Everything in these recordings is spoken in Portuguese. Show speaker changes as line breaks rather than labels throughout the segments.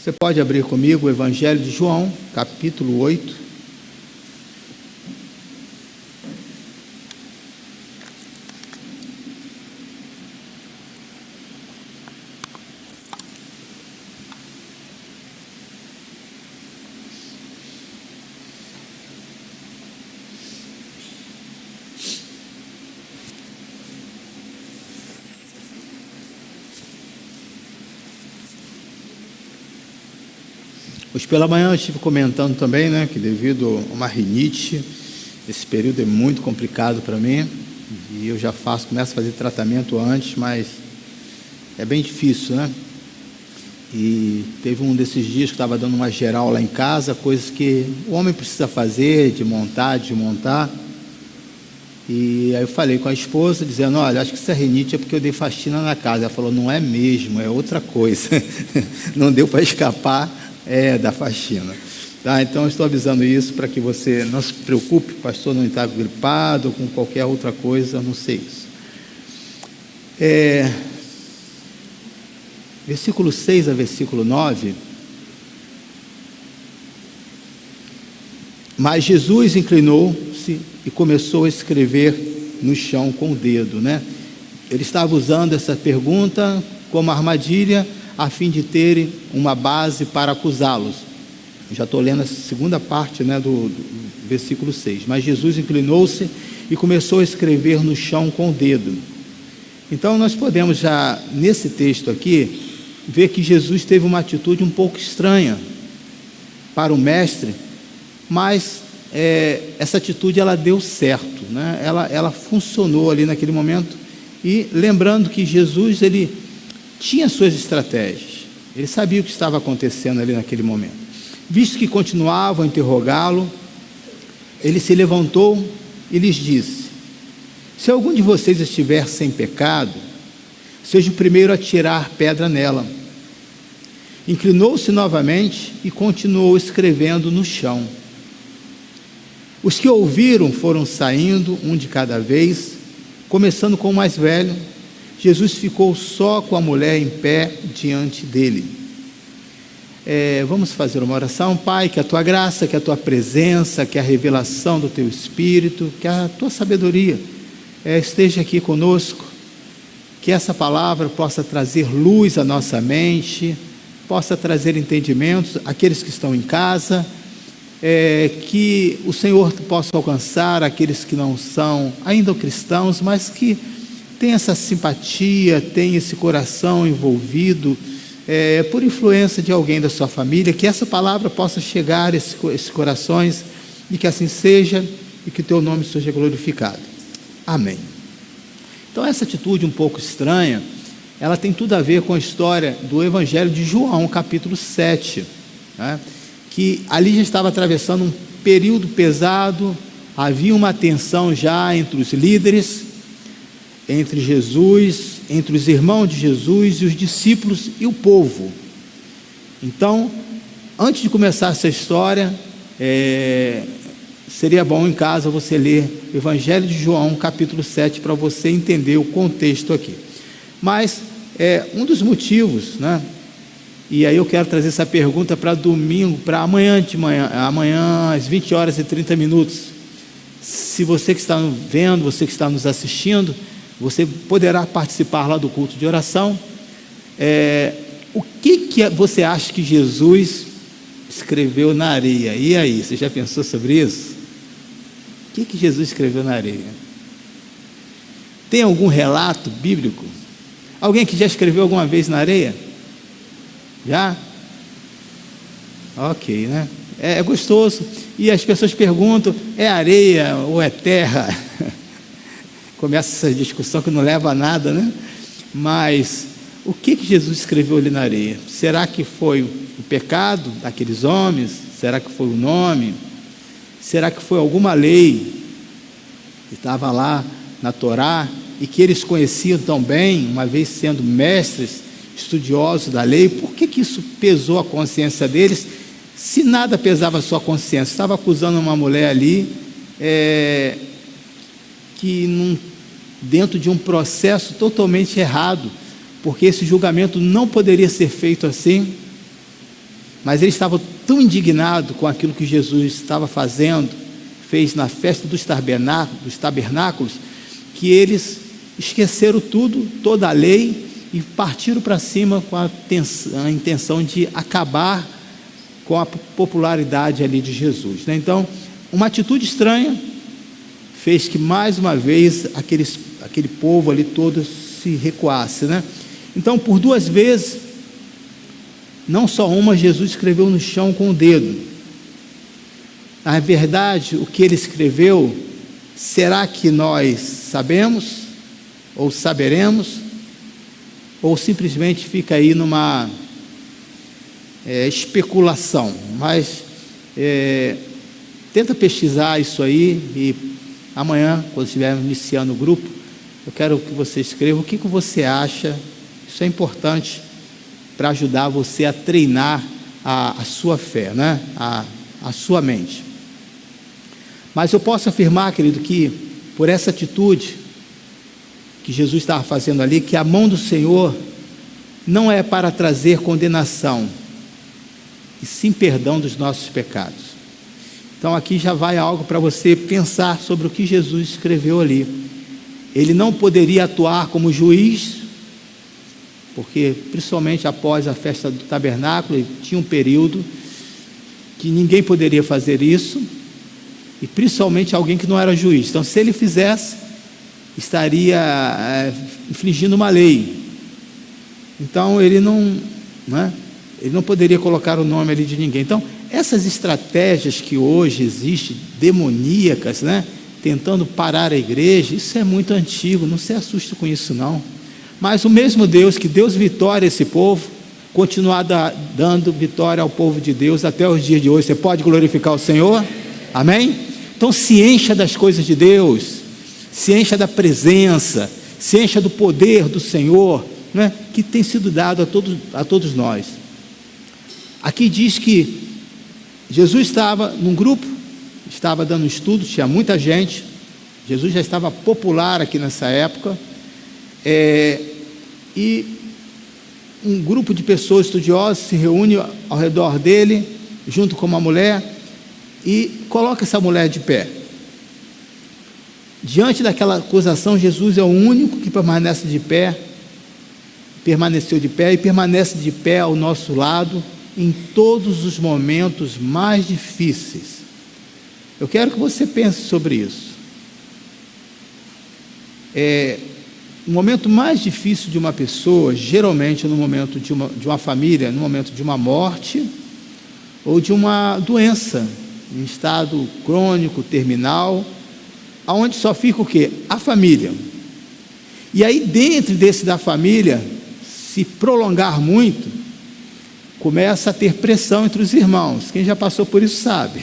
Você pode abrir comigo o Evangelho de João, capítulo 8. Hoje pela manhã eu estive comentando também, que devido a uma rinite, esse período é muito complicado para mim, e eu já começo a fazer tratamento antes, mas é bem difícil, E teve um desses dias que estava dando uma geral lá em casa, coisas que o homem precisa fazer, de montar, desmontar. E aí eu falei com a esposa, dizendo, olha, acho que essa rinite é porque eu dei faxina na casa. Ela falou, não é mesmo, é outra coisa. Não deu para escapar da faxina. Tá? Então eu estou avisando isso para que você não se preocupe, o pastor não está gripado ou com qualquer outra coisa, não sei isso. Versículo 6 a versículo 9. Mas Jesus inclinou-se e começou a escrever no chão com o dedo, Ele estava usando essa pergunta como armadilha, a fim de terem uma base para acusá-los. Já estou lendo a segunda parte, do versículo 6. Mas Jesus inclinou-se e começou a escrever no chão com o dedo. Então nós podemos já, nesse texto aqui, ver que Jesus teve uma atitude um pouco estranha para o mestre, mas essa atitude ela deu certo, ela funcionou ali naquele momento. E lembrando que Jesus, ele tinha suas estratégias, ele sabia o que estava acontecendo ali naquele momento. Visto que continuavam a interrogá-lo, ele se levantou e lhes disse: se algum de vocês estiver sem pecado, seja o primeiro a tirar pedra nela. Inclinou-se novamente e continuou escrevendo no chão. Os que ouviram foram saindo, um de cada vez, começando com o mais velho. Jesus ficou só com a mulher em pé diante dele. Vamos fazer uma oração. Pai, que a tua graça, que a tua presença, que a revelação do teu Espírito, que a tua sabedoria esteja aqui conosco, que essa palavra possa trazer luz à nossa mente, possa trazer entendimentos àqueles que estão em casa, que o Senhor possa alcançar aqueles que não são ainda cristãos, mas que tem essa simpatia, tem esse coração envolvido por influência de alguém da sua família, que essa palavra possa chegar a esses corações, e que assim seja, e que o teu nome seja glorificado. Amém. Então essa atitude um pouco estranha, ela tem tudo a ver com a história do Evangelho de João, capítulo 7, que ali já estava atravessando um período pesado, havia uma tensão já entre os líderes, entre Jesus, entre os irmãos de Jesus e os discípulos e o povo. Então, antes de começar essa história, seria bom em casa você ler o Evangelho de João, capítulo 7, para você entender o contexto aqui. Mas, um dos motivos, e aí eu quero trazer essa pergunta para domingo, para amanhã às 20 horas e 30 minutos. Se você que está vendo, você que está nos assistindo, você poderá participar lá do culto de oração. O que você acha que Jesus escreveu na areia? E aí, você já pensou sobre isso? O que Jesus escreveu na areia? Tem algum relato bíblico? Alguém que já escreveu alguma vez na areia? Já? Ok, É gostoso. E as pessoas perguntam, é areia ou é terra? Começa essa discussão que não leva a nada, Mas o que Jesus escreveu ali na areia? Será que foi o pecado daqueles homens? Será que foi o nome? Será que foi alguma lei que estava lá na Torá e que eles conheciam tão bem, uma vez sendo mestres, estudiosos da lei? Por que isso pesou a consciência deles? Se nada pesava a sua consciência, estava acusando uma mulher ali, dentro de um processo totalmente errado, porque esse julgamento não poderia ser feito assim. mas ele estava tão indignado com aquilo que Jesus estava fez na festa dos tabernáculos, que eles esqueceram tudo, toda a lei, e partiram para cima com a intenção de acabar com a popularidade ali de Jesus, né? Então, uma atitude estranha fez que mais uma vez aquele povo ali todo se recuasse, né? Então, por 2 vezes, não só uma, Jesus escreveu no chão com o dedo. Na verdade, o que ele escreveu, será que nós sabemos? Ou saberemos? Ou simplesmente fica aí numa especulação? Mas tenta pesquisar isso aí, e amanhã, quando estivermos iniciando o grupo, eu quero que você escreva o que você acha. Isso é importante para ajudar você a treinar a sua fé, né? a sua mente. Mas eu posso afirmar, querido, que por essa atitude que Jesus estava fazendo ali, que a mão do Senhor não é para trazer condenação, e sim perdão dos nossos pecados. Então aqui já vai algo para você pensar sobre o que Jesus escreveu ali. Ele não poderia atuar como juiz, porque principalmente após a festa do tabernáculo, tinha um período que ninguém poderia fazer isso, e principalmente alguém que não era juiz. Então, se ele fizesse, estaria infringindo uma lei. Então ele não poderia colocar o nome ali de ninguém. Então, essas estratégias que hoje existem, demoníacas, né, tentando parar a igreja, isso é muito antigo, não se assuste com isso não. Mas o mesmo Deus que deu vitória a esse povo, continuar dando vitória ao povo de Deus até os dias de hoje. Você pode glorificar o Senhor? Amém? Então se encha das coisas de Deus, se encha da presença, se encha do poder do Senhor, né, que tem sido dado a todos nós. Aqui diz que Jesus estava num grupo, estava dando estudo, tinha muita gente. Jesus já estava popular aqui nessa época, e um grupo de pessoas estudiosas se reúne ao redor dele, junto com uma mulher, e coloca essa mulher de pé. Diante daquela acusação, Jesus é o único que permaneceu de pé e permanece de pé ao nosso lado em todos os momentos mais difíceis. Eu quero que você pense sobre isso. O momento mais difícil de uma pessoa, geralmente no momento de uma família, no momento de uma morte ou de uma doença em estado crônico, terminal, aonde só fica o quê? A família. E aí dentro da família, se prolongar muito, começa a ter pressão entre os irmãos. Quem já passou por isso sabe.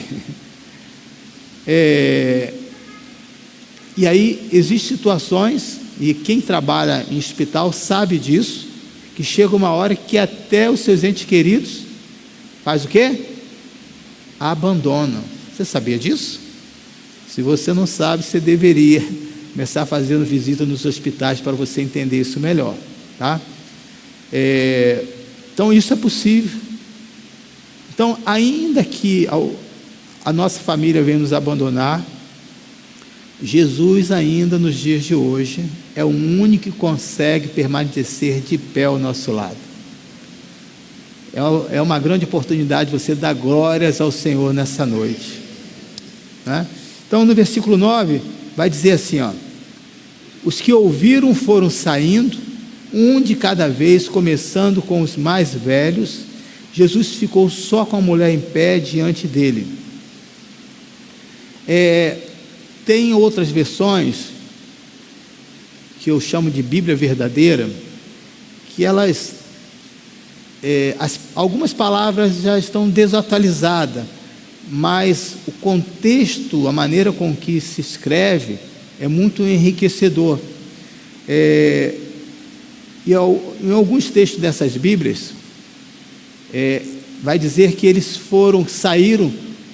E aí existem situações, e quem trabalha em hospital sabe disso, que chega uma hora que até os seus entes queridos faz o quê? Abandonam. Você sabia disso? Se você não sabe, você deveria começar fazendo visita nos hospitais para você entender isso melhor, tá? Então isso é possível. Então, ainda que a nossa família venha nos abandonar, Jesus ainda nos dias de hoje é o único que consegue permanecer de pé ao nosso lado. É uma grande oportunidade você dar glórias ao Senhor nessa noite, né? Então no versículo 9 vai dizer assim, os que ouviram foram saindo, um de cada vez, começando com os mais velhos. Jesus ficou só com a mulher em pé diante dele. Tem outras versões, que eu chamo de Bíblia verdadeira, que elas, algumas palavras já estão desatualizadas, mas o contexto, a maneira com que se escreve, é muito enriquecedor. E em alguns textos dessas Bíblias, vai dizer que eles saíram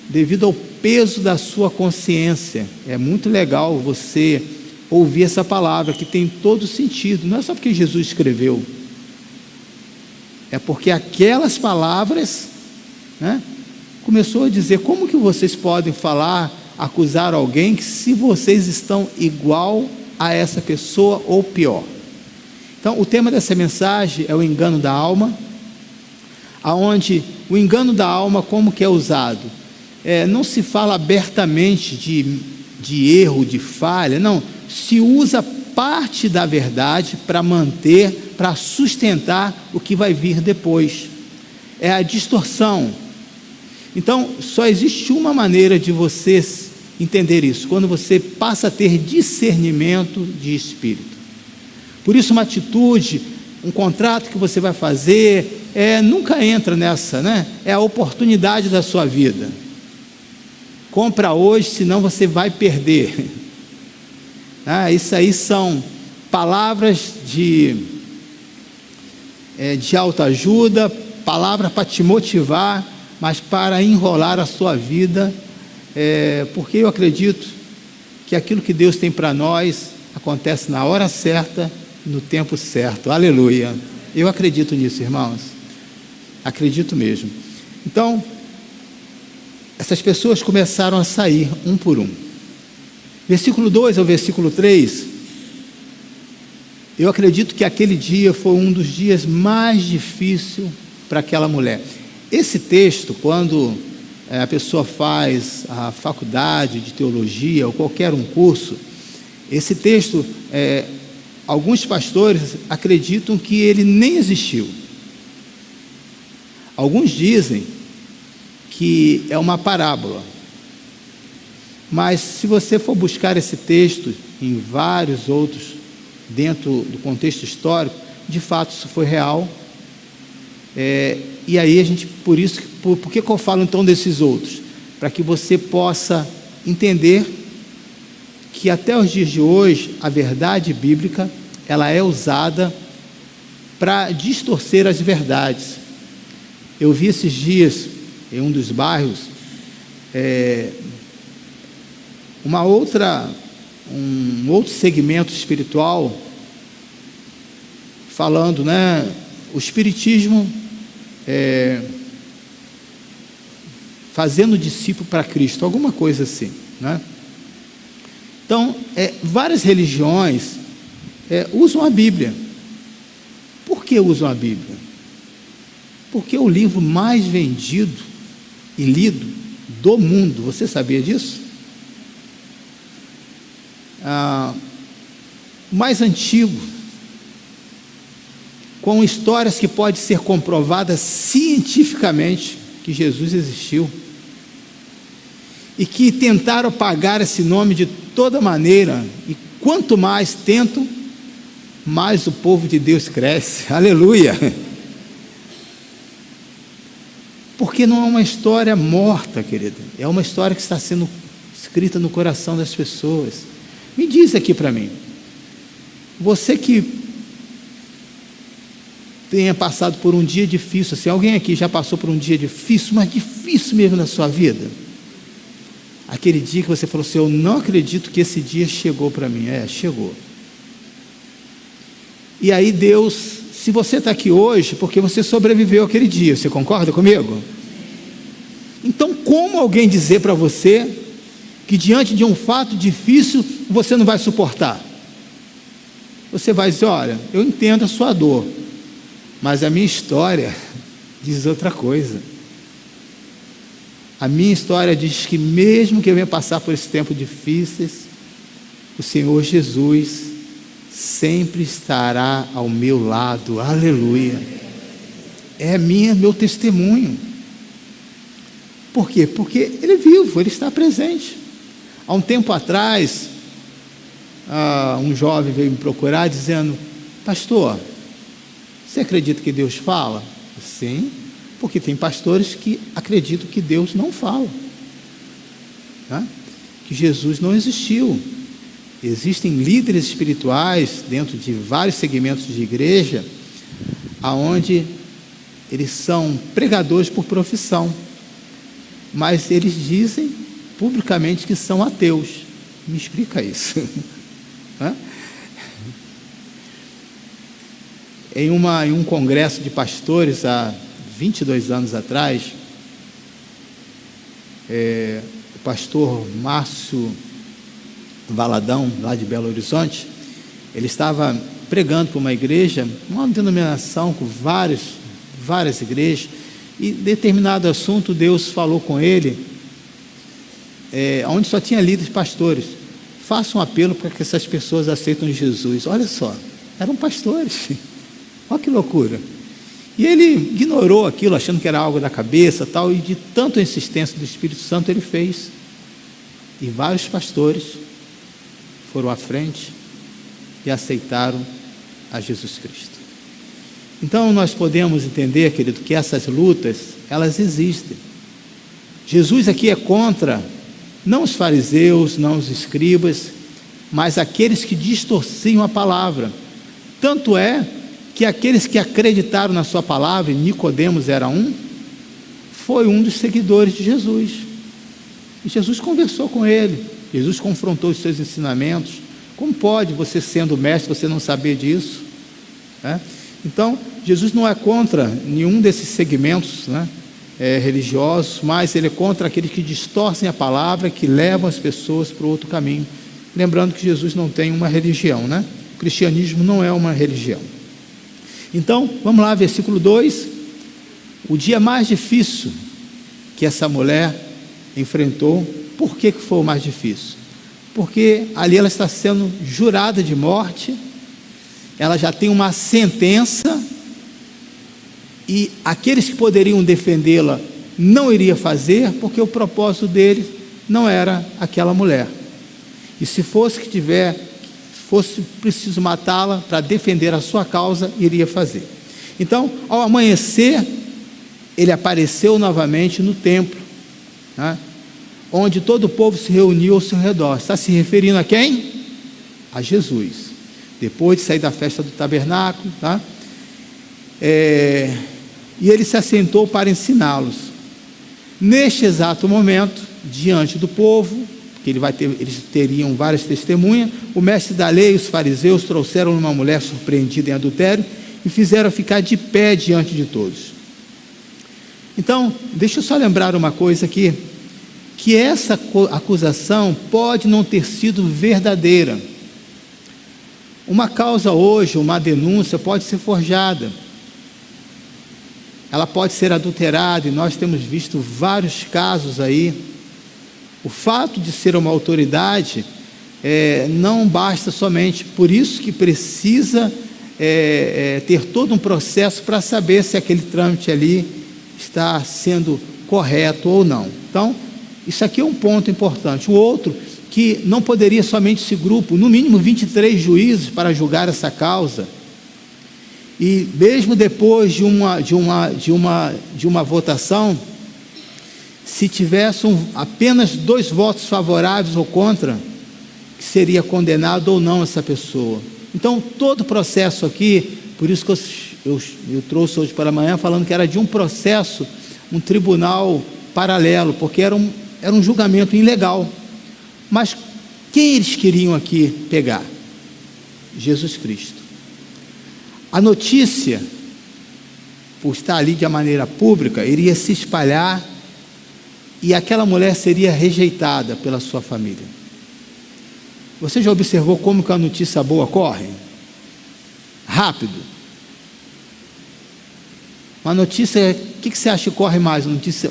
devido ao peso da sua consciência. É muito legal você ouvir essa palavra, que tem todo sentido, não é só porque Jesus escreveu, é porque aquelas palavras né? Começou a dizer: como que vocês podem falar, acusar alguém, que se vocês estão igual a essa pessoa ou pior? Então, o tema dessa mensagem é o engano da alma, aonde o engano da alma, como que é usado? Não se fala abertamente de erro, de falha, não, se usa parte da verdade para manter, para sustentar o que vai vir depois. É a distorção. Então, só existe uma maneira de você entender isso: quando você passa a ter discernimento de espírito. Por isso, uma atitude, um contrato que você vai fazer, nunca entra nessa, né? É a oportunidade da sua vida. Compra hoje, senão você vai perder. Isso aí são palavras de autoajuda, palavras para te motivar, mas para enrolar a sua vida, porque eu acredito que aquilo que Deus tem para nós acontece na hora certa, no tempo certo. Aleluia! Eu acredito nisso, irmãos, acredito mesmo. Então, essas pessoas começaram a sair um por um. Versículo 2 ao versículo 3, eu acredito que aquele dia foi um dos dias mais difíceis para aquela mulher. Esse texto, quando a pessoa faz a faculdade de teologia ou qualquer um curso, esse texto, alguns pastores acreditam que ele nem existiu. Alguns dizem que é uma parábola. Mas se você for buscar esse texto em vários outros, dentro do contexto histórico, de fato isso foi real. E aí a gente, por que eu falo então desses outros? Para que você possa entender que até os dias de hoje, a verdade bíblica, ela é usada para distorcer as verdades. Eu vi esses dias, em um dos bairros, um outro segmento espiritual, falando, né, o espiritismo fazendo discípulo para Cristo, alguma coisa assim, né? Então, várias religiões usam a Bíblia. Por que usam a Bíblia? Porque é o livro mais vendido e lido do mundo. Você sabia disso? Mais antigo, com histórias que podem ser comprovadas cientificamente que Jesus existiu, e que tentaram apagar esse nome de toda maneira, e quanto mais tentam, mais o povo de Deus cresce. Aleluia! Porque não é uma história morta, querida, é uma história que está sendo escrita no coração das pessoas. Me diz aqui para mim, você que tenha passado por um dia difícil, assim, alguém aqui já passou por um dia difícil, mas difícil mesmo na sua vida? Aquele dia que você falou assim: eu não acredito que esse dia chegou para mim. Chegou. E aí Deus, se você está aqui hoje, porque você sobreviveu aquele dia, você concorda comigo? Então, como alguém dizer para você que diante de um fato difícil você não vai suportar? Você vai dizer: olha, eu entendo a sua dor, mas a minha história diz outra coisa. A minha história diz que mesmo que eu venha passar por esses tempos difíceis, o Senhor Jesus sempre estará ao meu lado. Aleluia! É meu testemunho. Por quê? Porque Ele é vivo, Ele está presente. Há um tempo atrás, um jovem veio me procurar dizendo: pastor, você acredita que Deus fala? Sim, porque tem pastores que acreditam que Deus não fala, tá? Que Jesus não existiu. Existem líderes espirituais dentro de vários segmentos de igreja, aonde eles são pregadores por profissão, mas eles dizem publicamente que são ateus. Me explica isso. Em um congresso de pastores há 22 anos atrás, o pastor Márcio Valadão, lá de Belo Horizonte, ele estava pregando para uma igreja, uma denominação com várias igrejas, e determinado assunto Deus falou com ele, onde só tinha líderes pastores: faça um apelo para que essas pessoas aceitem Jesus. Olha só, eram pastores, olha que loucura. E ele ignorou aquilo, achando que era algo da cabeça, tal, e de tanta insistência do Espírito Santo ele fez, e vários pastores foram à frente e aceitaram a Jesus Cristo. Então nós podemos entender, querido, que essas lutas, elas existem. Jesus aqui é contra, não os fariseus, não os escribas, mas aqueles que distorciam a palavra. Tanto é que aqueles que acreditaram na sua palavra, e Nicodemos era foi um dos seguidores de Jesus. E Jesus conversou com ele, Jesus confrontou os seus ensinamentos. Como pode você, sendo mestre, você não saber disso? Então, Jesus não é contra nenhum desses segmentos religiosos, mas ele é contra aqueles que distorcem a palavra, que levam as pessoas para o outro caminho. Lembrando que Jesus não tem uma religião, O cristianismo não é uma religião. Então, vamos lá, versículo 2, o dia mais difícil que essa mulher enfrentou. Por que foi o mais difícil? Porque ali ela está sendo jurada de morte, ela já tem uma sentença, e aqueles que poderiam defendê-la não iriam fazer, porque o propósito deles não era aquela mulher. E se fosse preciso matá-la para defender a sua causa, iria fazer. Então, ao amanhecer, ele apareceu novamente no templo, onde todo o povo se reuniu ao seu redor. Está se referindo a quem? A Jesus. Depois de sair da festa do tabernáculo, e ele se assentou para ensiná-los. Neste exato momento, diante do povo, que eles teriam várias testemunhas, o mestre da lei e os fariseus trouxeram uma mulher surpreendida em adultério e fizeram ficar de pé diante de todos. Então, deixa eu só lembrar uma coisa aqui, que essa acusação pode não ter sido verdadeira. Uma causa hoje, uma denúncia pode ser forjada, ela pode ser adulterada, e nós temos visto vários casos aí. O fato de ser uma autoridade não basta somente, por isso que precisa ter todo um processo para saber se aquele trâmite ali está sendo correto ou não. Então, isso aqui é um ponto importante. O outro, que não poderia somente esse grupo, no mínimo 23 juízes para julgar essa causa, e mesmo depois de uma votação, se tivesse apenas 2 votos favoráveis ou contra, seria condenado ou não essa pessoa. Então, todo o processo aqui, por isso que eu trouxe hoje pela manhã, falando que era de um processo, um tribunal paralelo, porque era um julgamento ilegal. Mas quem eles queriam aqui pegar? Jesus Cristo. A notícia, por estar ali de maneira pública, iria se espalhar, e aquela mulher seria rejeitada pela sua família. Você já observou como que a notícia boa corre? Rápido. Uma notícia, o que você acha que corre mais? Uma notícia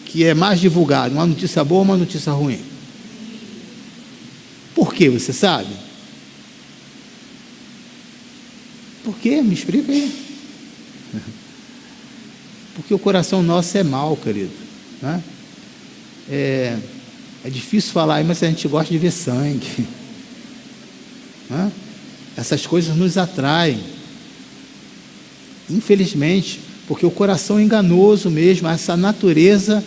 que é mais divulgada, uma notícia boa ou uma notícia ruim? Por quê, você sabe? Por quê? Me explica aí. Porque o coração nosso é mau, querido, É difícil falar, mas a gente gosta de ver sangue, essas coisas nos atraem, infelizmente, porque o coração é enganoso mesmo. Essa natureza,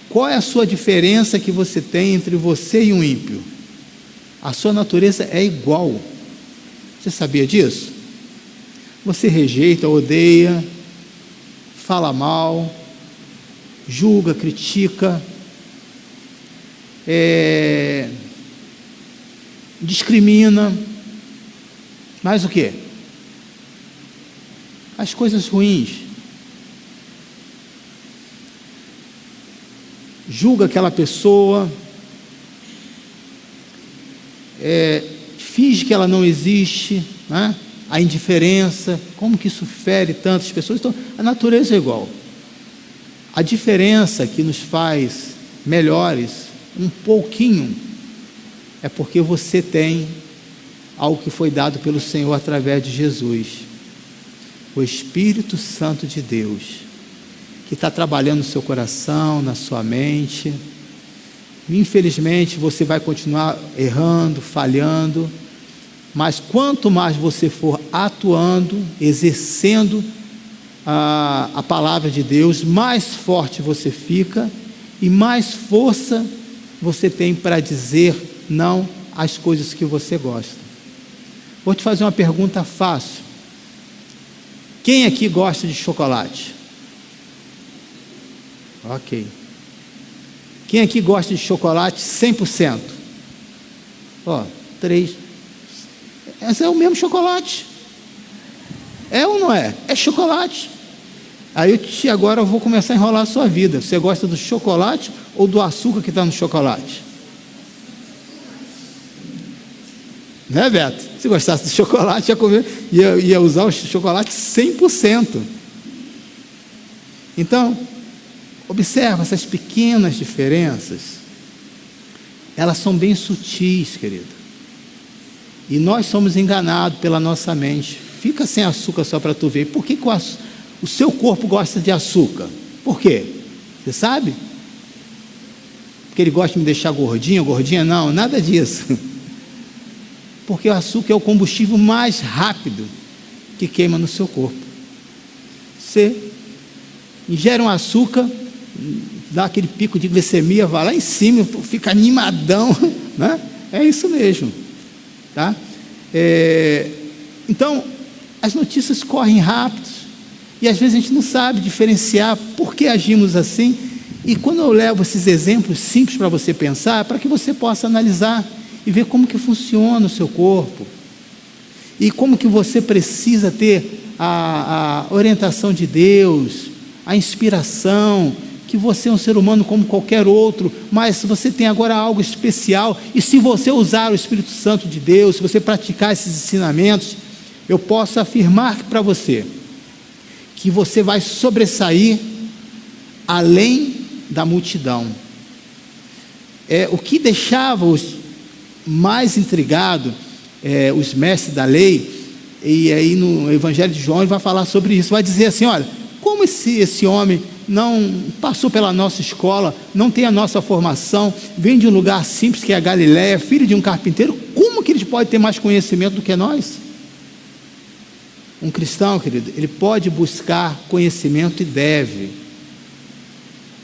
qual é a sua diferença que você tem entre você e um ímpio? A sua natureza é igual. Você sabia disso? Você rejeita, odeia, fala mal, julga, critica, discrimina, mas o quê? As coisas ruins. julga aquela pessoa, finge que ela não existe, né? A indiferença, como que isso fere tantas pessoas. Então, a natureza é igual. A diferença que nos faz melhores, um pouquinho, é porque você tem algo que foi dado pelo Senhor através de Jesus, o Espírito Santo de Deus, que está trabalhando no seu coração, na sua mente. Infelizmente você vai continuar errando, falhando, mas quanto mais você for atuando, exercendo a palavra de Deus, mais forte você fica e mais força você tem para dizer não às coisas que você gosta. Vou te fazer uma pergunta fácil. Quem aqui gosta de chocolate? Ok. Quem aqui gosta de chocolate 100%? Ó, 3. Esse é o mesmo chocolate. É ou não é? É chocolate. Aí agora eu vou começar a enrolar a sua vida. Você gosta do chocolate ou do açúcar que está no chocolate? Né, Beto? Se gostasse de chocolate, ia usar o chocolate 100%. Então, observa essas pequenas diferenças. Elas são bem sutis, querido. E nós somos enganados pela nossa mente. Fica sem açúcar só para tu ver. Por que o seu corpo gosta de açúcar? Por quê? Você sabe? Porque ele gosta de me deixar gordinho, gordinha? Não, nada disso. Porque o açúcar é o combustível mais rápido que queima no seu corpo. Você ingere um açúcar, dá aquele pico de glicemia, vai lá em cima, fica animadão, né? É isso mesmo, tá? Então, as notícias correm rápido, e às vezes a gente não sabe diferenciar por que agimos assim, e quando eu levo esses exemplos simples para você pensar, para que você possa analisar e ver como que funciona o seu corpo, e como que você precisa ter a orientação de Deus, a inspiração, que você é um ser humano como qualquer outro, mas você tem agora algo especial, e se você usar o Espírito Santo de Deus, se você praticar esses ensinamentos, eu posso afirmar para você, que você vai sobressair além da multidão. O que deixava os mais intrigados, os mestres da lei, e aí no Evangelho de João ele vai falar sobre isso, vai dizer assim, olha, como esse homem não passou pela nossa escola, não tem a nossa formação, vem de um lugar simples que é a Galileia, filho de um carpinteiro, como que ele pode ter mais conhecimento do que nós? Um cristão, querido, ele pode buscar conhecimento e deve,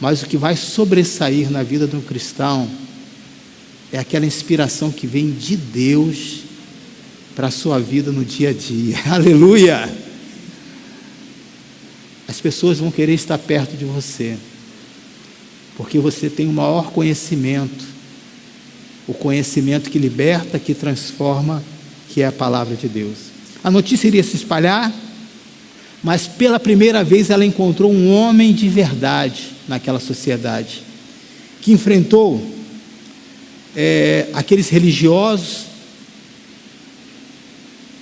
mas o que vai sobressair na vida de um cristão é aquela inspiração que vem de Deus para a sua vida no dia a dia. Aleluia! As pessoas vão querer estar perto de você, porque você tem o maior conhecimento, o conhecimento que liberta, que transforma, que é a palavra de Deus. A notícia iria se espalhar, mas pela primeira vez ela encontrou um homem de verdade naquela sociedade, que enfrentou aqueles religiosos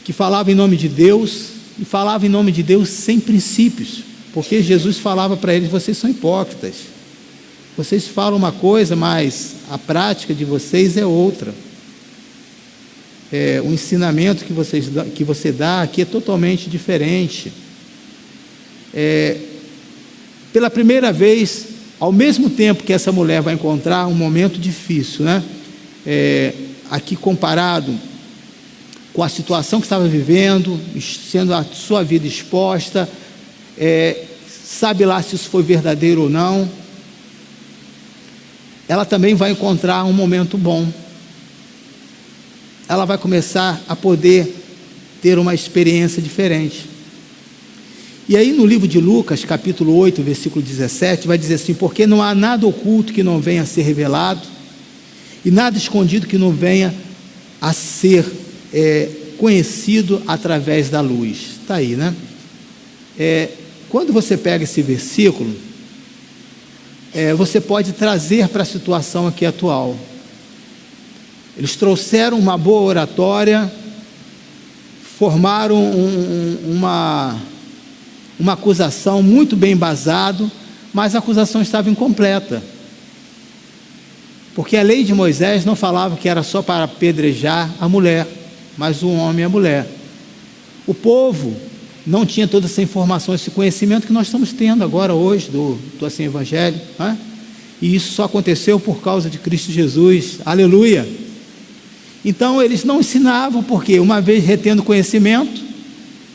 que falavam em nome de Deus, e falavam em nome de Deus sem princípios, porque Jesus falava para eles, vocês são hipócritas, vocês falam uma coisa, mas a prática de vocês é outra. O ensinamento que você dá aqui é totalmente diferente. Pela primeira vez, ao mesmo tempo que essa mulher vai encontrar um momento difícil, né? Aqui comparado com a situação que estava vivendo, sendo a sua vida exposta, sabe lá se isso foi verdadeiro ou não, ela também vai encontrar um momento bom. Ela vai começar a poder ter uma experiência diferente. E aí no livro de Lucas, capítulo 8, versículo 17, vai dizer assim, porque não há nada oculto que não venha a ser revelado, e nada escondido que não venha a ser conhecido através da luz. Está aí, né? Quando você pega esse versículo, você pode trazer para a situação aqui atual. Eles trouxeram uma boa oratória, formaram uma acusação muito bem embasada, mas a acusação estava incompleta. Porque a lei de Moisés não falava que era só para apedrejar a mulher, mas o homem e a mulher. O povo não tinha toda essa informação, esse conhecimento que nós estamos tendo agora hoje do assim Evangelho, né? E isso só aconteceu por causa de Cristo Jesus, aleluia. Então eles não ensinavam, porque uma vez retendo conhecimento,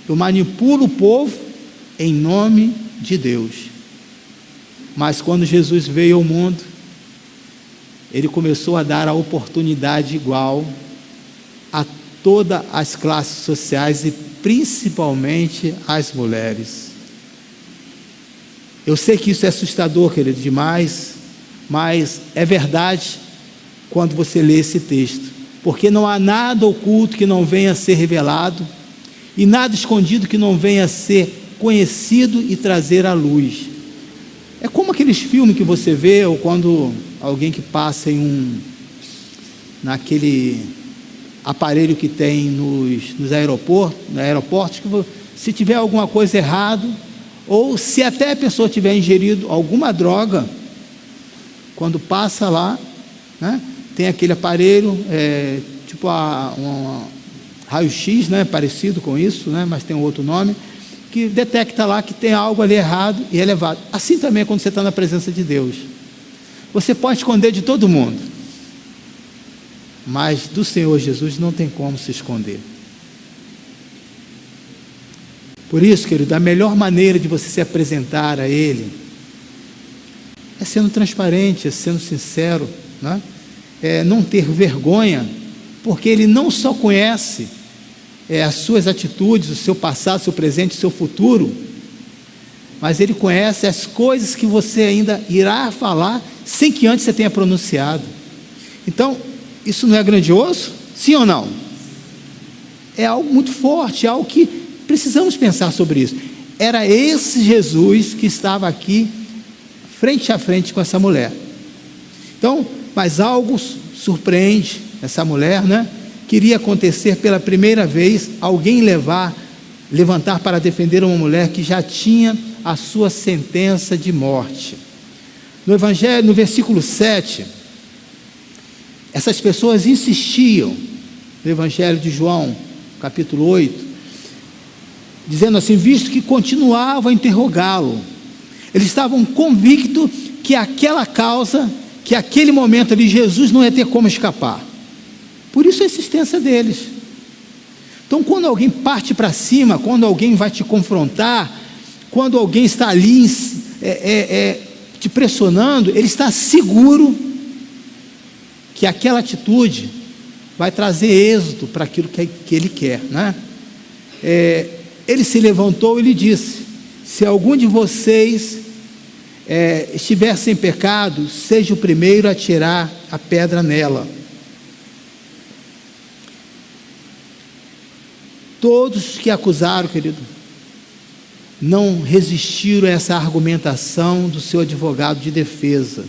eu manipulo o povo em nome de Deus. Mas quando Jesus veio ao mundo, ele começou a dar a oportunidade igual a todas as classes sociais e principalmente às mulheres. Eu sei que isso é assustador, querido, demais, mas é verdade quando você lê esse texto, porque não há nada oculto que não venha a ser revelado e nada escondido que não venha a ser conhecido e trazer à luz. É como aqueles filmes que você vê, ou quando alguém que passa naquele aparelho que tem nos aeroportos, que se tiver alguma coisa errada, ou se até a pessoa tiver ingerido alguma droga, quando passa lá, né, tem aquele aparelho, tipo um raio-x, né, parecido com isso, né, mas tem um outro nome, que detecta lá que tem algo ali errado e é levado. Assim também é quando você está na presença de Deus. Você pode esconder de todo mundo, mas do Senhor Jesus não tem como se esconder. Por isso, querido, a melhor maneira de você se apresentar a Ele é sendo transparente, é sendo sincero, né? É não ter vergonha, porque Ele não só conhece as suas atitudes, o seu passado, o seu presente, o seu futuro, mas Ele conhece as coisas que você ainda irá falar sem que antes você tenha pronunciado. Então, isso não é grandioso? Sim ou não? É algo muito forte, é algo que precisamos pensar sobre isso. Era esse Jesus que estava aqui, frente a frente com essa mulher. Então, mas algo surpreende essa mulher, né? Queria acontecer pela primeira vez, alguém levantar para defender uma mulher que já tinha a sua sentença de morte. No Evangelho, no versículo 7, essas pessoas insistiam, no Evangelho de João, capítulo 8, dizendo assim, visto que continuavam a interrogá-lo, eles estavam convictos que aquela causa, que aquele momento ali, Jesus não ia ter como escapar. Por isso a insistência deles. Então, quando alguém parte para cima, quando alguém vai te confrontar, quando alguém está ali te pressionando, ele está seguro que aquela atitude vai trazer êxito para aquilo que ele quer, né? Ele se levantou e lhe disse, se algum de vocês estiver sem pecado, seja o primeiro a tirar a pedra nela. Todos que acusaram, querido, não resistiram a essa argumentação do seu advogado de defesa,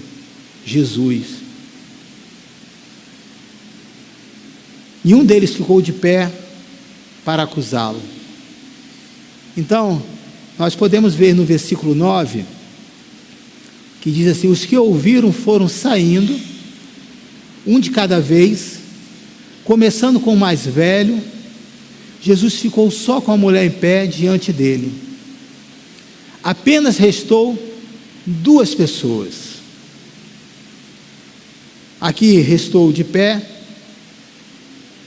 Jesus. Nenhum deles ficou de pé para acusá-lo. Então, nós podemos ver no versículo 9, que diz assim, os que ouviram foram saindo, um de cada vez, começando com o mais velho. Jesus ficou só com a mulher em pé diante dele. Apenas restou 2 pessoas. Aqui restou de pé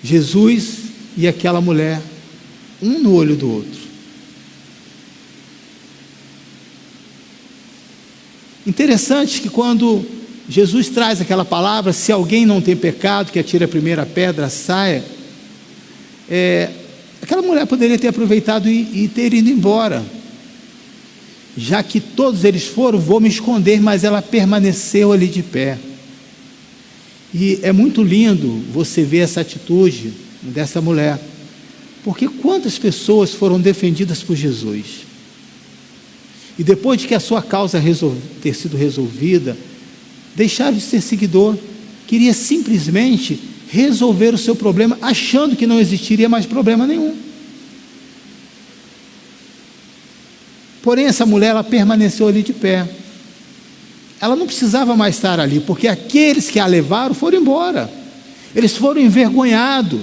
Jesus e aquela mulher, um no olho do outro. Interessante que quando Jesus traz aquela palavra, se alguém não tem pecado, que atire a primeira pedra, saia, aquela mulher poderia ter aproveitado e ter ido embora. Já que todos eles foram, vou me esconder, mas ela permaneceu ali de pé. E é muito lindo você ver essa atitude dessa mulher, porque quantas pessoas foram defendidas por Jesus? e depois de que a sua causa ter sido resolvida, deixar de ser seguidor, queria simplesmente resolver o seu problema, achando que não existiria mais problema nenhum. Porém, essa mulher, ela permaneceu ali de pé. Ela não precisava mais estar ali, porque aqueles que a levaram foram embora. Eles foram envergonhados.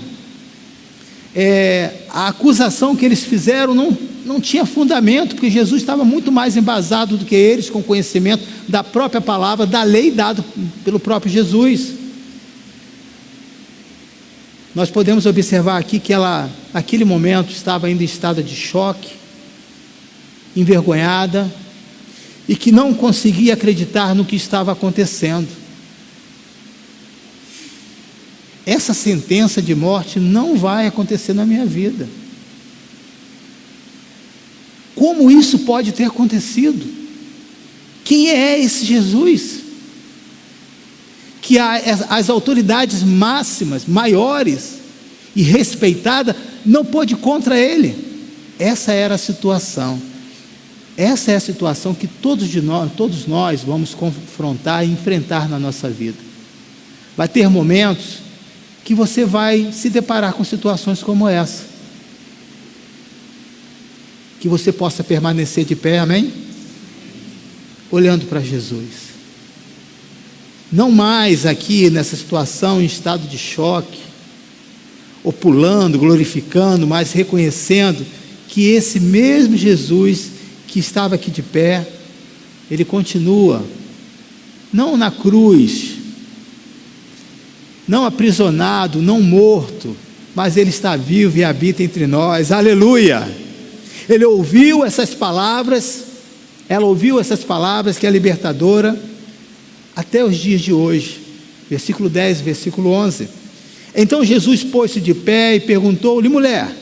A acusação que eles fizeram não tinha fundamento, porque Jesus estava muito mais embasado do que eles, com conhecimento da própria palavra, da lei dada pelo próprio Jesus. Nós podemos observar aqui que ela, naquele momento, estava ainda em estado de choque, envergonhada, e que não conseguia acreditar no que estava acontecendo. Essa sentença de morte não vai acontecer na minha vida. Como isso pode ter acontecido? Quem é esse Jesus? Que as autoridades máximas, maiores e respeitadas, não pôde contra ele. Essa era a situação. Essa é a situação que todos nós vamos confrontar e enfrentar na nossa vida. Vai ter momentos que você vai se deparar com situações como essa. Que você possa permanecer de pé, amém? Olhando para Jesus. Não mais aqui nessa situação em estado de choque, ou pulando, glorificando, mas reconhecendo que esse mesmo Jesus que estava aqui de pé, ele continua, não na cruz, não aprisionado, não morto, mas ele está vivo e habita entre nós, aleluia. Ele ouviu essas palavras, ela ouviu essas palavras que é libertadora, até os dias de hoje, versículo 10, versículo 11, então Jesus pôs-se de pé e perguntou-lhe, mulher,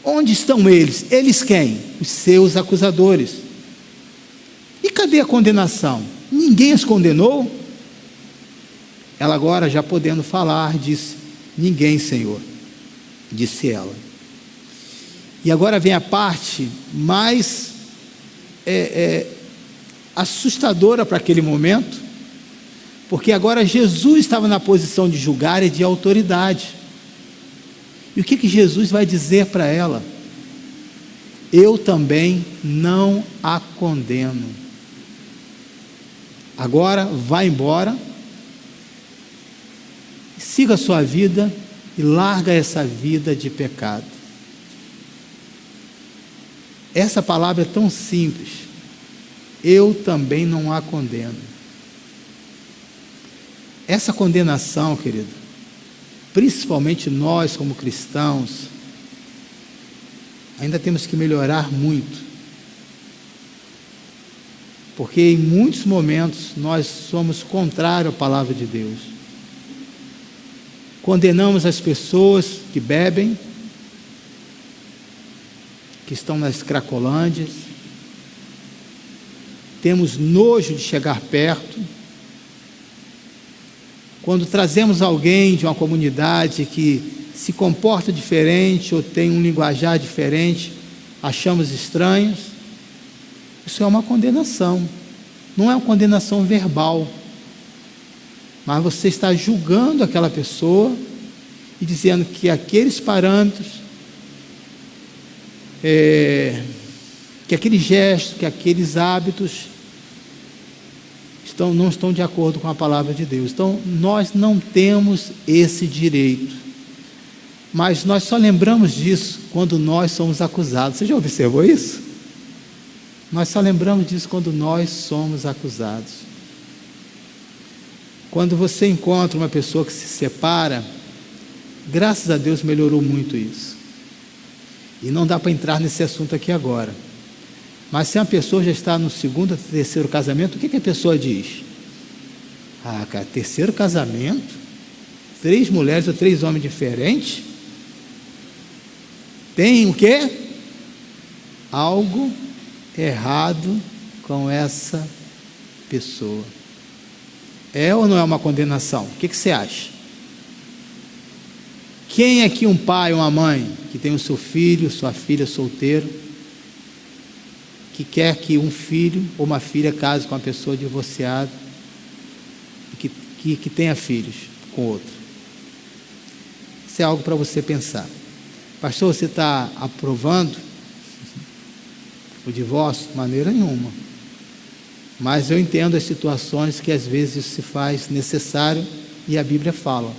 onde estão eles? Eles quem? Os seus acusadores. E cadê a condenação? Ninguém as condenou? Ela agora, já podendo falar, disse, ninguém, Senhor, disse ela. E agora vem a parte mais assustadora para aquele momento, porque agora Jesus estava na posição de julgar e de autoridade. E o que Jesus vai dizer para ela? Eu também não a condeno. Agora vá embora, siga a sua vida e larga essa vida de pecado. Essa palavra é tão simples. Eu também não a condeno. Essa condenação, querido, principalmente nós como cristãos, ainda temos que melhorar muito, porque em muitos momentos nós somos contrários à palavra de Deus, condenamos as pessoas que bebem, que estão nas cracolândias, temos nojo de chegar perto. Quando trazemos alguém de uma comunidade que se comporta diferente ou tem um linguajar diferente, achamos estranhos. Isso é uma condenação. Não é uma condenação verbal, mas você está julgando aquela pessoa e dizendo que aqueles parâmetros, que aqueles gestos, que aqueles hábitos não estão de acordo com a palavra de Deus. Então, nós não temos esse direito, mas nós só lembramos disso quando nós somos acusados. Você já observou isso? Nós só lembramos disso quando nós somos acusados. Quando você encontra uma pessoa que se separa, graças a Deus melhorou muito isso. E não dá para entrar nesse assunto aqui agora. Mas se uma pessoa já está no segundo, terceiro casamento, o que a pessoa diz? Ah, cara, terceiro casamento? 3 mulheres ou 3 homens diferentes? Tem o quê? Algo errado com essa pessoa. É ou não é uma condenação? O que você acha? Quem aqui um pai ou uma mãe que tem o seu filho, sua filha solteiro, que quer que um filho ou uma filha case com uma pessoa divorciada e que tenha filhos com outro. Isso é algo para você pensar. Pastor, você está aprovando o divórcio? De maneira nenhuma. Mas eu entendo as situações que às vezes isso se faz necessário e a Bíblia fala,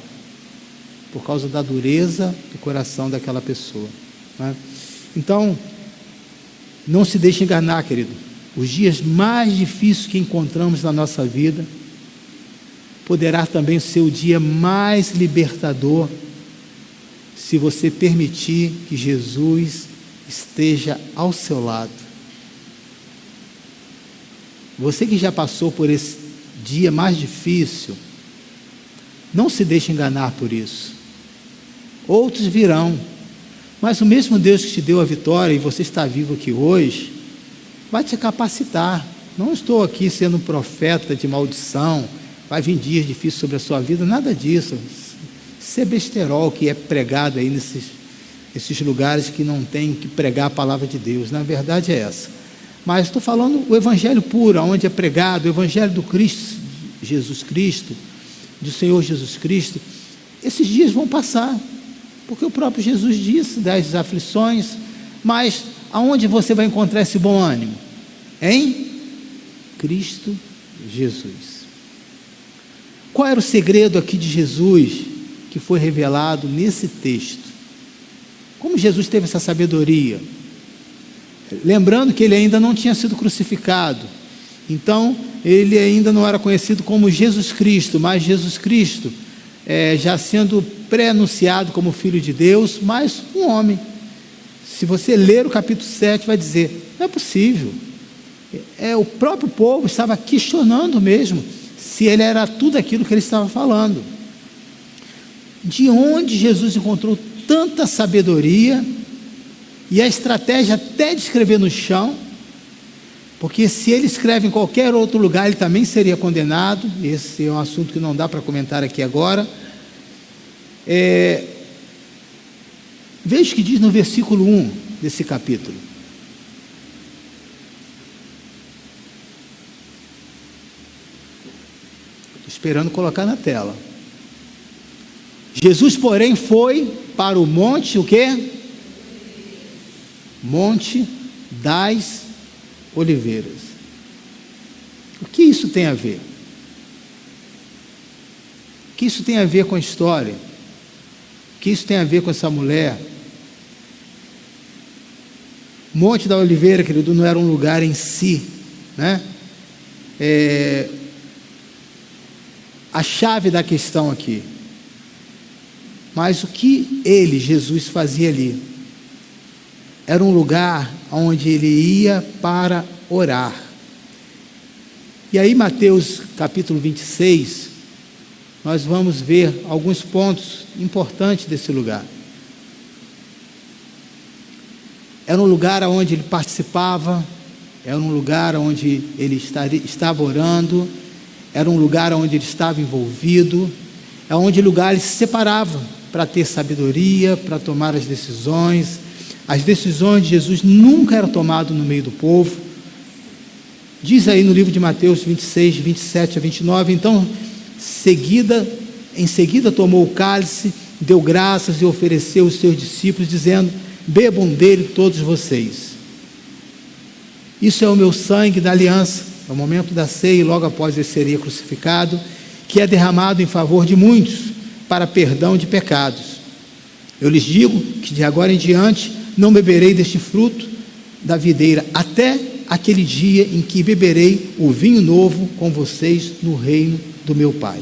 por causa da dureza do coração daquela pessoa, né? Então, não se deixe enganar, querido. Os dias mais difíceis que encontramos na nossa vida poderá também ser o dia mais libertador, se você permitir que Jesus esteja ao seu lado. Você que já passou por esse dia mais difícil, não se deixe enganar por isso. Outros virão, mas o mesmo Deus que te deu a vitória e você está vivo aqui hoje, vai te capacitar. Não estou aqui sendo um profeta de maldição, vai vir dias difíceis sobre a sua vida, nada disso. Isso é besterol que é pregado aí nesses lugares que não tem que pregar a palavra de Deus. Na verdade é essa. Mas estou falando o evangelho puro, onde é pregado o evangelho do Cristo, Jesus Cristo, do Senhor Jesus Cristo. Esses dias vão passar, porque o próprio Jesus disse das aflições, mas aonde você vai encontrar esse bom ânimo? Em Cristo Jesus. Qual era o segredo aqui de Jesus que foi revelado nesse texto? Como Jesus teve essa sabedoria? Lembrando que ele ainda não tinha sido crucificado, então ele ainda não era conhecido como Jesus Cristo, mas Jesus Cristo, já sendo pré-anunciado como Filho de Deus, mas um homem. Se você ler o capítulo 7, vai dizer, não é possível. O próprio povo estava questionando mesmo, se ele era tudo aquilo que ele estava falando. De onde Jesus encontrou tanta sabedoria e a estratégia até de escrever no chão, porque se ele escreve em qualquer outro lugar, ele também seria condenado. Esse é um assunto que não dá para comentar aqui agora. Veja o que diz no versículo 1 desse capítulo. Estou esperando colocar na tela. Jesus, porém, foi para o monte, o quê? Monte das Oliveiras. O que isso tem a ver? O que isso tem a ver com a história? O que isso tem a ver com essa mulher? Monte da Oliveira, querido, não era um lugar em si, né? A chave da questão aqui. Mas o que ele, Jesus, fazia ali? Era um lugar onde ele ia para orar. E aí, Mateus capítulo 26, nós vamos ver alguns pontos importantes desse lugar. Era um lugar onde ele participava, era um lugar onde ele estava orando, era um lugar onde ele estava envolvido, é onde lugar ele se separava para ter sabedoria, para tomar as decisões. As decisões de Jesus nunca eram tomadas no meio do povo. Diz aí no livro de Mateus 26, 27 a 29, então, em seguida tomou o cálice, deu graças e ofereceu aos seus discípulos, dizendo, bebam dele todos vocês. Isso é o meu sangue da aliança, é o momento da ceia, e logo após ele seria crucificado, que é derramado em favor de muitos, para perdão de pecados. Eu lhes digo que de agora em diante não beberei deste fruto da videira, até aquele dia em que beberei o vinho novo com vocês no reino do meu Pai.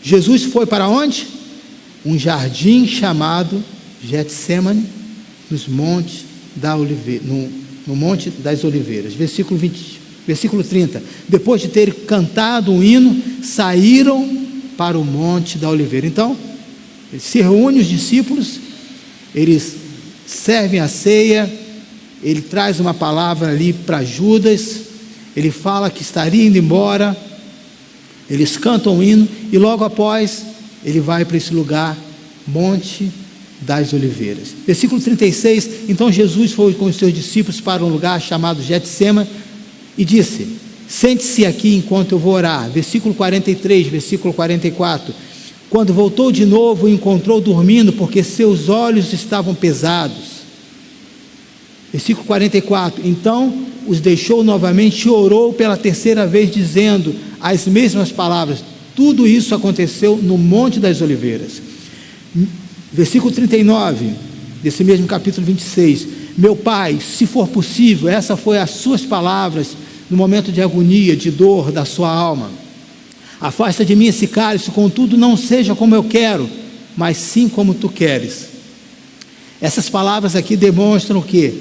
Jesus foi para onde? Um jardim chamado Getsêmani, nos montes da Oliveira, no Monte das Oliveiras. Versículo 30. Depois de ter cantado um hino, saíram para o Monte da Oliveira. Então, se reúnem os discípulos, eles servem a ceia, ele traz uma palavra ali para Judas, ele fala que estaria indo embora, eles cantam um hino, e logo após, ele vai para esse lugar, Monte das Oliveiras. Versículo 36, então Jesus foi com os seus discípulos para um lugar chamado Getsêmani e disse: sente-se aqui enquanto eu vou orar. Versículo 43, versículo 44, quando voltou de novo, o encontrou dormindo, porque seus olhos estavam pesados. Versículo 44, então os deixou novamente e orou pela terceira vez, dizendo as mesmas palavras. Tudo isso aconteceu no Monte das Oliveiras. Versículo 39, desse mesmo capítulo 26, meu Pai, se for possível, essa foi as suas palavras no momento de agonia, de dor da sua alma, afasta de mim esse cálice, contudo não seja como eu quero, mas sim como tu queres. Essas palavras aqui demonstram o quê?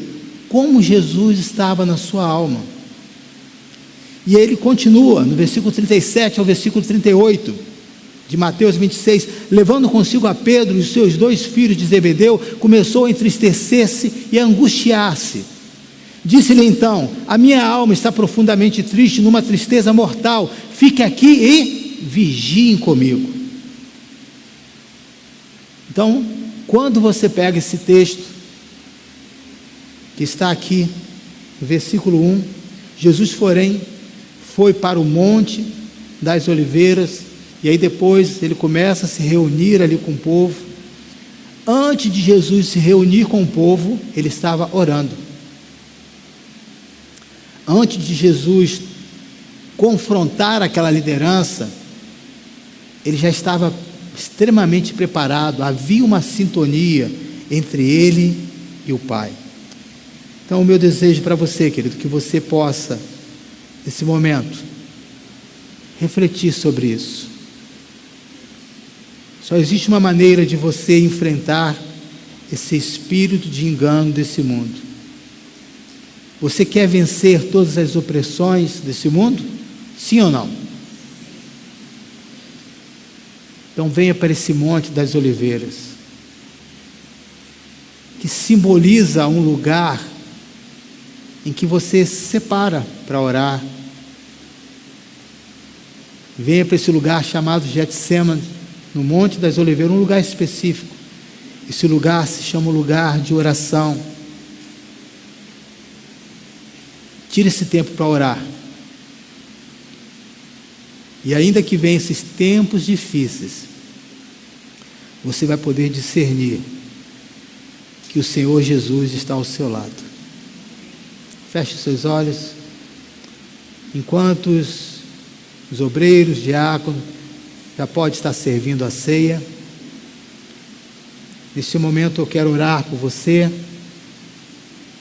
Como Jesus estava na sua alma. E ele continua no versículo 37 ao versículo 38 de Mateus 26, levando consigo a Pedro e os seus 2 filhos de Zebedeu, começou a entristecer-se e a angustiar-se. Disse-lhe então: a minha alma está profundamente triste, numa tristeza mortal, fique aqui e vigiem comigo. Então, quando você pega esse texto, que está aqui, no versículo 1, Jesus, porém, foi para o Monte das Oliveiras, e aí depois ele começa a se reunir ali com o povo. Antes de Jesus se reunir com o povo, ele estava orando. Antes de Jesus confrontar aquela liderança, ele já estava extremamente preparado, havia uma sintonia entre ele e o Pai. Então o meu desejo para você, querido, que você possa, nesse momento, refletir sobre isso. Só existe uma maneira de você enfrentar esse espírito de engano desse mundo. Você quer vencer todas as opressões desse mundo? Sim ou não? Então venha para esse Monte das Oliveiras, que simboliza um lugar em que você se separa para orar. Venha para esse lugar chamado Getsêmani, no Monte das Oliveiras, um lugar específico. Esse lugar se chama lugar de oração. Tire esse tempo para orar. E ainda que venham esses tempos difíceis, você vai poder discernir que o Senhor Jesus está ao seu lado. Feche seus olhos. Enquanto os obreiros, diáconos, já pode estar servindo a ceia. Nesse momento eu quero orar por você.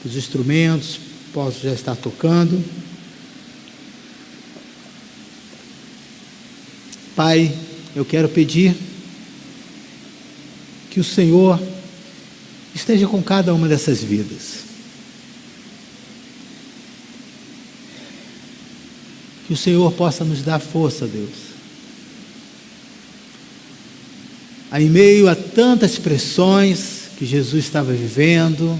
Os instrumentos posso já estar tocando. Pai, eu quero pedir que o Senhor esteja com cada uma dessas vidas. Que o Senhor possa nos dar força, Deus. Em meio a tantas pressões que Jesus estava vivendo,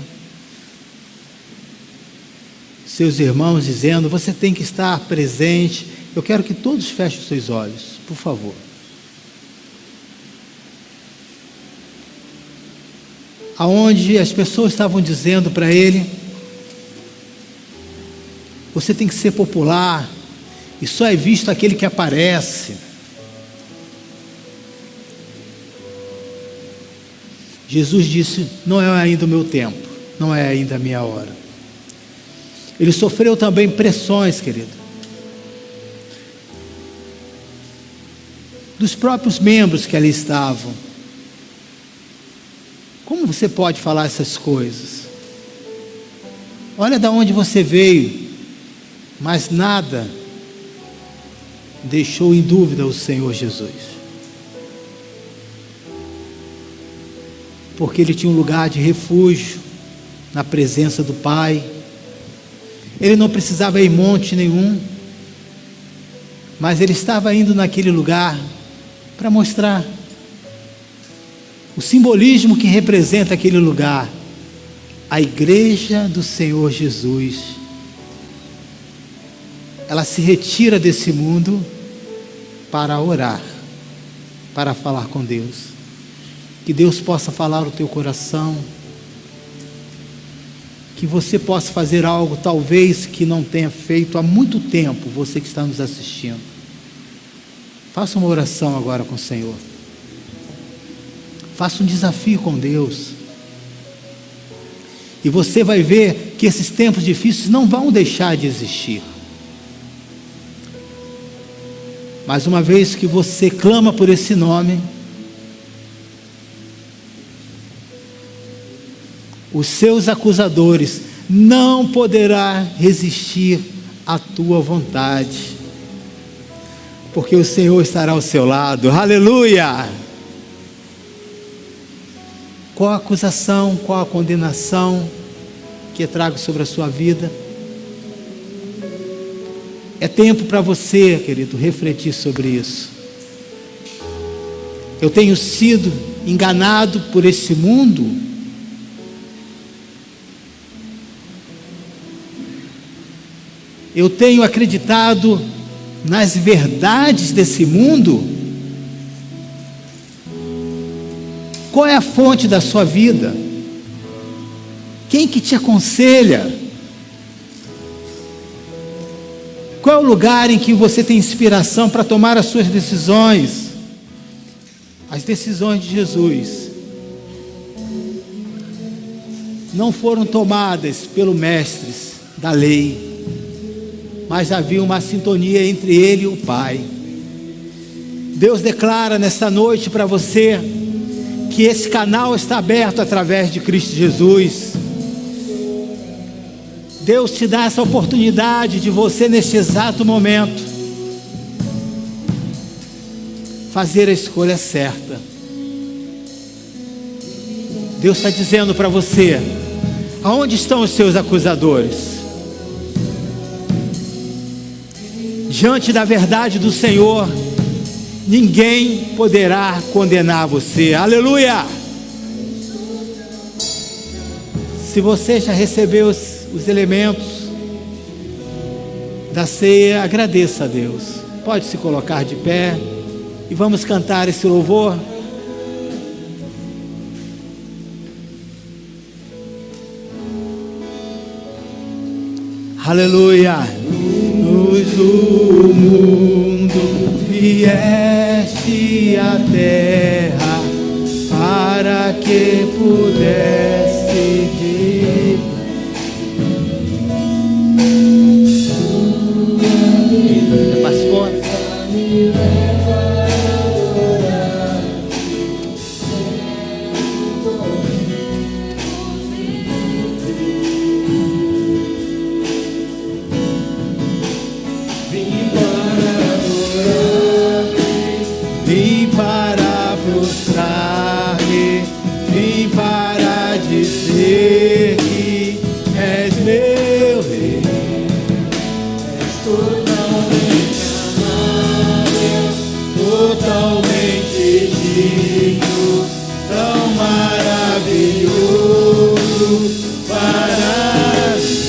seus irmãos dizendo: você tem que estar presente. Eu quero que todos fechem os seus olhos, por favor. Aonde as pessoas estavam dizendo para ele: você tem que ser popular, e só é visto aquele que aparece. Jesus disse: não é ainda o meu tempo, não é ainda a minha hora. Ele sofreu também pressões, querido, dos próprios membros que ali estavam. Como você pode falar essas coisas? Olha de onde você veio, mas nada deixou em dúvida o Senhor Jesus. Porque ele tinha um lugar de refúgio na presença do Pai. Ele não precisava ir em monte nenhum, mas ele estava indo naquele lugar para mostrar o simbolismo que representa aquele lugar. A igreja do Senhor Jesus, ela se retira desse mundo para orar, para falar com Deus. que Deus possa falar o teu coração, que você possa fazer algo talvez que não tenha feito há muito tempo, você que está nos assistindo. Faça uma oração agora com o Senhor. Faça um desafio com Deus. E você vai ver que esses tempos difíceis não vão deixar de existir. Mas uma vez que você clama por esse nome, os seus acusadores não poderão resistir à tua vontade, porque o Senhor estará ao seu lado. Aleluia! Qual a acusação, qual a condenação que trago sobre a sua vida? É tempo para você, querido, refletir sobre isso. Eu tenho sido enganado por esse mundo? Eu tenho acreditado nas verdades desse mundo? Qual é a fonte da sua vida? Quem que te aconselha? Qual é o lugar em que você tem inspiração para tomar as suas decisões? As decisões de Jesus não foram tomadas pelos mestres da lei, mas havia uma sintonia entre ele e o Pai. Deus declara nesta noite para você que esse canal está aberto através de Cristo Jesus. Deus te dá essa oportunidade de você, neste exato momento, fazer a escolha certa. Deus está dizendo para você: aonde estão os seus acusadores? Diante da verdade do Senhor, ninguém poderá condenar você. Aleluia! Se você já recebeu os elementos da ceia, agradeça a Deus. Pode se colocar de pé e vamos cantar esse louvor. Aleluia! Luz do mundo, vieste à terra para que pudesse vir. Pastor, vim para prostrar-me, vim para dizer que és meu rei, és totalmente amável, totalmente digno, tão maravilhoso para mim.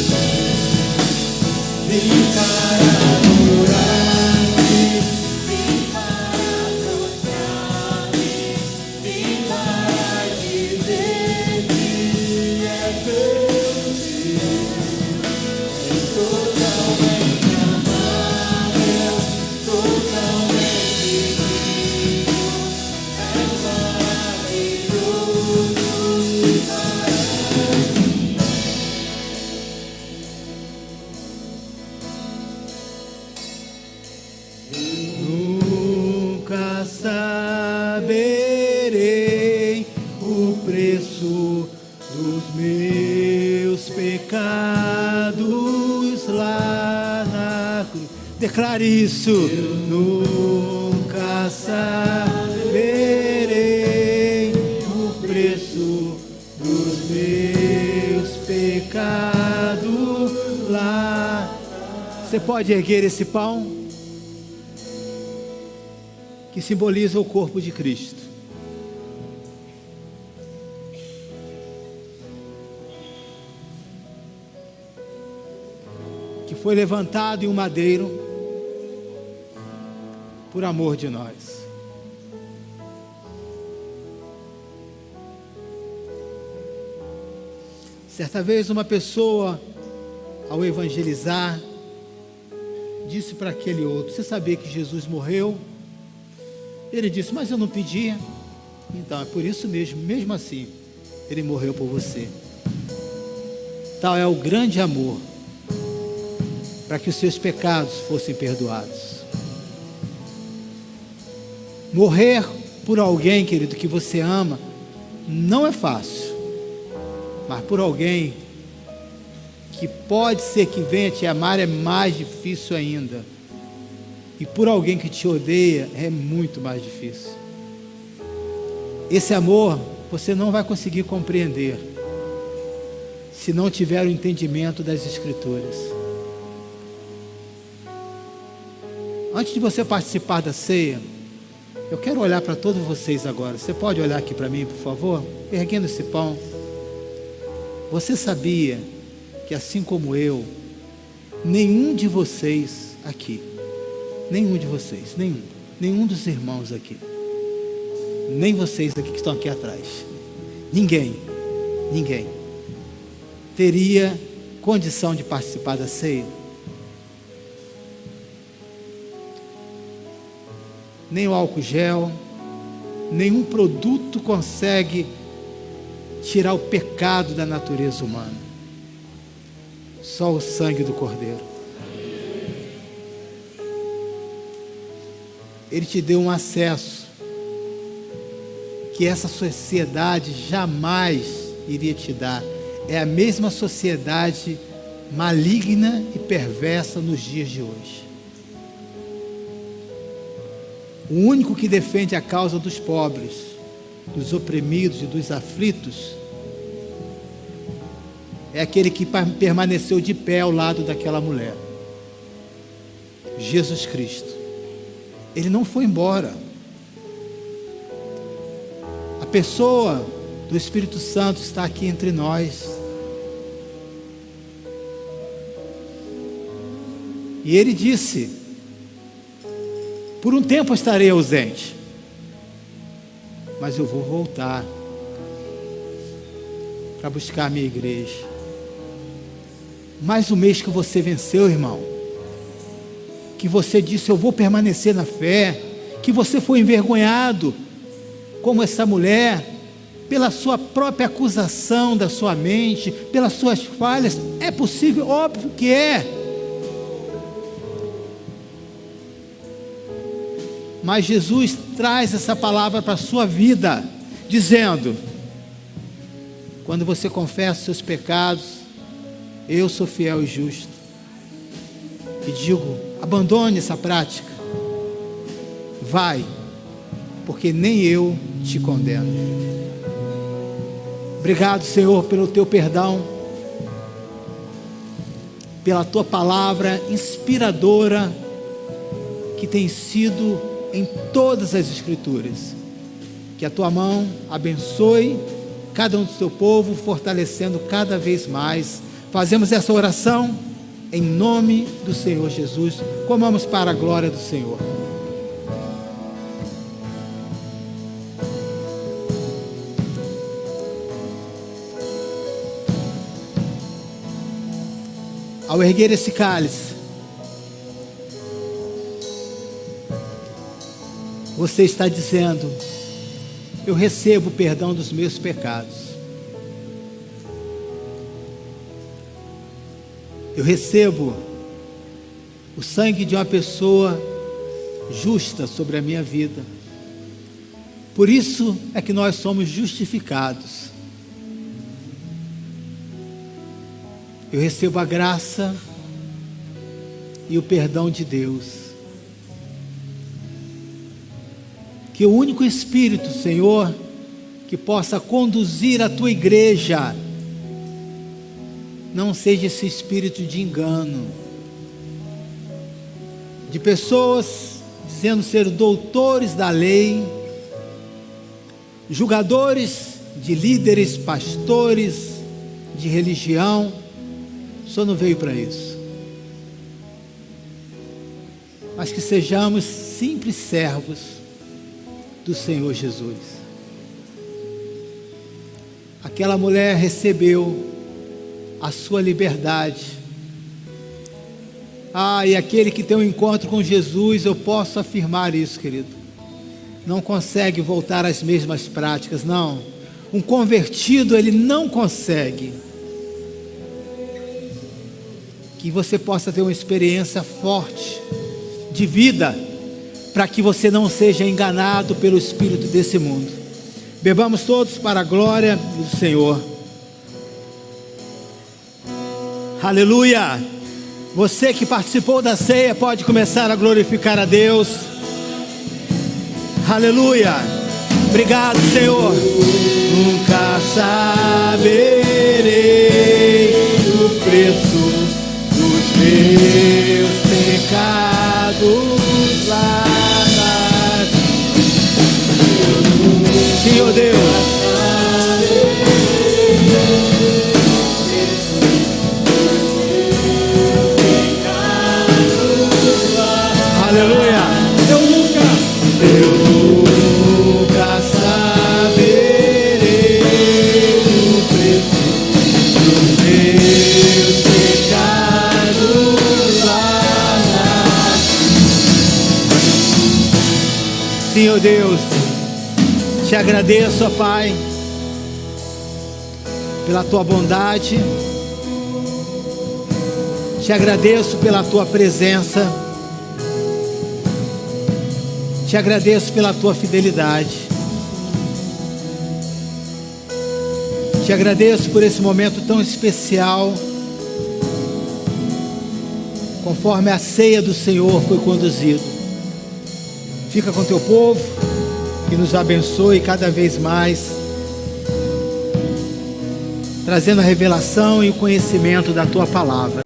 Vim para adorar-te, vim para prostrar-me, vim para dizer que és meu Deus, és totalmente amável, totalmente digno, és maravilhoso para mim. Nunca saberei o preço dos meus pecados lá na cruz. Declare isso. Eu nunca saberei o preço dos meus pecados lá. Você pode erguer esse pão que simboliza o corpo de Cristo. Que foi levantado em um madeiro por amor de nós. Certa vez uma pessoa, ao evangelizar, disse para aquele outro: você sabia que Jesus morreu? Ele disse: mas eu não pedia. Então é por isso mesmo, mesmo assim, ele morreu por você. Tal é o grande amor, para que os seus pecados fossem perdoados. Morrer por alguém, querido, que você ama, não é fácil, mas por alguém que pode ser que venha te amar é mais difícil ainda. E por alguém que te odeia é muito mais difícil. Esse amor você não vai conseguir compreender se não tiver o entendimento das Escrituras. Antes de você participar da ceia, eu quero olhar para todos vocês agora. Você pode olhar aqui para mim, por favor? Erguendo esse pão. Você sabia que, assim como eu, nenhum de vocês aqui, nenhum de vocês, nenhum dos irmãos aqui, nem vocês aqui que estão aqui atrás, ninguém teria condição de participar da ceia? Nem o álcool gel, nenhum produto consegue tirar o pecado da natureza humana. Só o sangue do Cordeiro. Ele te deu um acesso que essa sociedade jamais iria te dar. É a mesma sociedade maligna e perversa nos dias de hoje. O único que defende a causa dos pobres, dos oprimidos e dos aflitos, é aquele que permaneceu de pé ao lado daquela mulher. Jesus Cristo. Ele não foi embora. A pessoa do Espírito Santo está aqui entre nós. E ele disse: por um tempo estarei ausente, mas eu vou voltar para buscar a minha igreja. Mais um mês que você venceu, irmão, que você disse: eu vou permanecer na fé, que você foi envergonhado, como essa mulher, pela sua própria acusação da sua mente, pelas suas falhas. É possível? Óbvio que é. Mas Jesus traz essa palavra para a sua vida, dizendo: quando você confessa os seus pecados, eu sou fiel e justo, e digo: abandone essa prática, vai, porque nem eu te condeno. Obrigado, Senhor, pelo teu perdão, pela tua palavra inspiradora, que tem sido em todas as Escrituras. Que a tua mão abençoe cada um do seu povo, fortalecendo cada vez mais. Fazemos essa oração em nome do Senhor Jesus. Comamos para a glória do Senhor. Ao erguer esse cálice, você está dizendo: eu recebo o perdão dos meus pecados. Eu recebo o sangue de uma pessoa justa sobre a minha vida. Por isso é que nós somos justificados. Eu recebo a graça e o perdão de Deus. Que o único Espírito, Senhor, que possa conduzir a tua igreja, não seja esse espírito de engano, de pessoas dizendo ser doutores da lei, julgadores de líderes, pastores, de religião. O Senhor não veio para isso, mas que sejamos simples servos do Senhor Jesus. Aquela mulher recebeu a sua liberdade. E aquele que tem um encontro com Jesus, eu posso afirmar isso, querido, não consegue voltar às mesmas práticas, não. Um convertido, ele não consegue. Que você possa ter uma experiência forte de vida, para que você não seja enganado pelo espírito desse mundo. Bebamos todos para a glória do Senhor. Aleluia! Você que participou da ceia pode começar a glorificar a Deus. Aleluia! Obrigado, Senhor. Nunca saberei o preço dos meus pecados lá na cruz. Senhor Deus, aleluia. Eu nunca saberei o preço dos meus pecados lá na cruz. Senhor Deus, te agradeço, ó Pai, pela tua bondade, te agradeço pela tua presença, te agradeço pela tua fidelidade, te agradeço por esse momento tão especial, conforme a ceia do Senhor foi conduzido. Fica com teu povo, que nos abençoe cada vez mais, trazendo a revelação e o conhecimento da tua palavra.